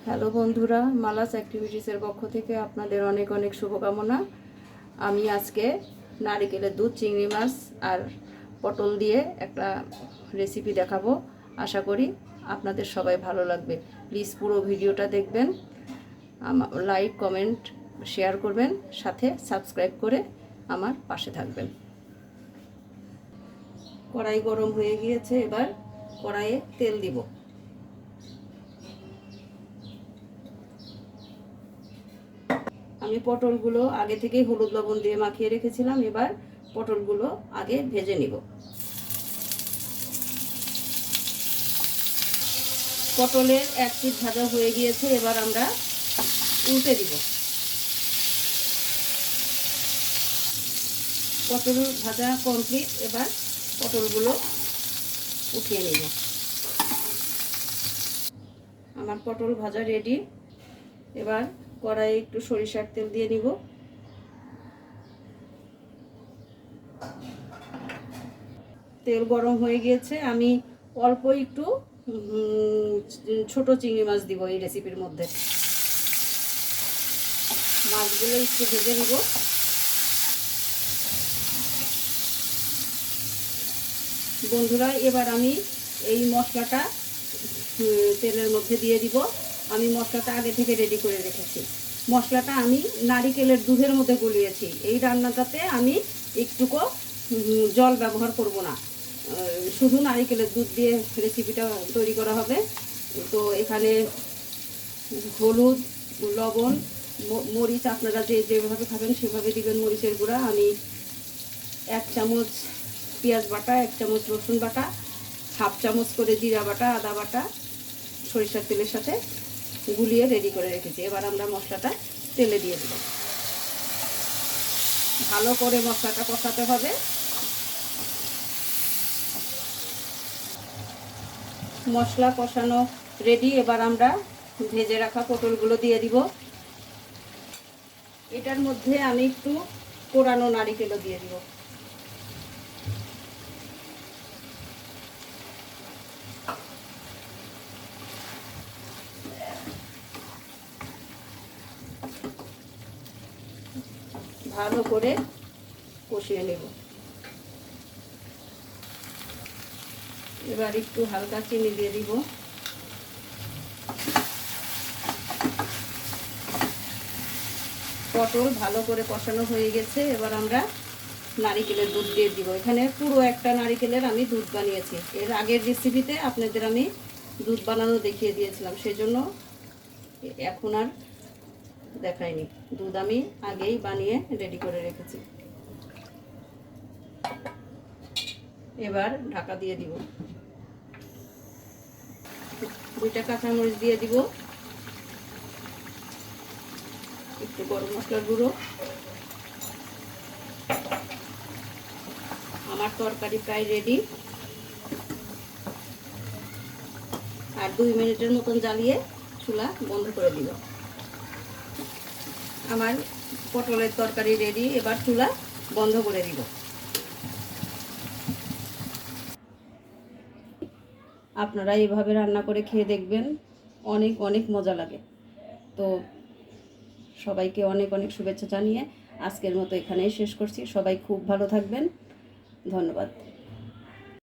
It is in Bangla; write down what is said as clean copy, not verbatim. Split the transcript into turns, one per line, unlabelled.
হ্যালো বন্ধুরা, মালাস অ্যাক্টিভিটিসের পক্ষ থেকে আপনাদের অনেক অনেক শুভকামনা। আমি আজকে নারিকেলের দুধ, চিংড়ি মাছ আর পটল দিয়ে একটা রেসিপি দেখাবো। আশা করি আপনাদের সবাই ভালো লাগবে। প্লিজ পুরো ভিডিওটা দেখবেন, লাইক কমেন্ট শেয়ার করবেন, সাথে সাবস্ক্রাইব করে আমার পাশে থাকবেন। কড়াই গরম হয়ে গিয়েছে, এবার কড়াইয়ে তেল দিব। আমি পটলগুলো আগে থেকেই হলুদ লবণ দিয়ে মাখিয়ে রেখেছিলাম। এবার পটলগুলো আগে ভেজে নিব। পটলের এক পিঠ ভাজা হয়ে গিয়েছে, এবার আমরা উল্টে দিব। পটল ভাজা কমপ্লিট, এবার পটলগুলো উঠিয়ে নিব। আমার পটল ভাজা রেডি। এবার কড়াইয়ে একটু সরিষার তেল দিয়ে নিব। তেল গরম হয়ে গিয়েছে, আমি অল্প একটু ছোট চিংড়ি মাছ দিব এই রেসিপির মধ্যে। মাছগুলো একটু ভেজে নিব। বন্ধুরা, এবার আমি এই মশলাটা তেলের মধ্যে দিয়ে দিব। আমি মশলাটা আগে থেকে রেডি করে রেখেছি। মশলাটা আমি নারিকেলের দুধের মধ্যে গলিয়েছি। এই রান্নাটাতে আমি একটুকু জল ব্যবহার করব না, শুধু নারিকেলের দুধ দিয়ে রেসিপিটা তৈরি করা হবে। তো এখানে হলুদ, লবণ, মরিচ আপনারা যেভাবে খাবেন সেভাবে দিবেন। মরিচের গুঁড়া আমি 1 চামচ পেঁয়াজ বাটা, 1 চামচ রসুন বাটা, হাফ চামচ করে জিরা বাটা, আদা বাটা সরিষার তেলের সাথে গুলিয়ে রেডি করে রেখেছি। এবার আমরা মশলাটা তেলে দিয়ে দেব। ভালো করে মশলাটা কষাতে হবে। মশলা কষানো রেডি। এবার আমরা ভেজে রাখা পটলগুলো দিয়ে দিব। এটার মধ্যে আমি একটু কোরানো নারিকেলও দিয়ে দিব। ভালো করে কষিয়ে নেব। এবার একটু হালকা চিনি দিয়ে দিব। পটল ভালো করে কষানো হয়ে গেছে, এবার আমরা নারিকেলের দুধ দিয়ে দিব। এখানে পুরো একটা নারিকেলের আমি দুধ বানিয়েছি। এর আগের রেসিপিতে আপনাদের আমি দুধ বানানো দেখিয়ে দিয়েছিলাম, সেজন্য এখন আর দেখাইনি। দুধ আমি আগেই বানিয়ে রেডি করে রেখেছি। এবার ঢাকা দিয়ে দিব। 2টা কাঁচামরিচ দিয়ে দিব, একটু গরম মশলার গুঁড়ো। আমার তরকারি প্রায় রেডি। আর 2 মিনিটের মতন জ্বালিয়ে চুলা বন্ধ করে দিব। আমার পটলের তরকারি রেডি। এবার চুলা বন্ধ করে দিব। আপনারা এইভাবে রান্না করে খেয়ে দেখবেন, অনেক অনেক মজা লাগে। তো সবাইকে অনেক অনেক শুভেচ্ছা জানিয়ে আজকের মতো এখানেই শেষ করছি। সবাই খুব ভালো থাকবেন। ধন্যবাদ।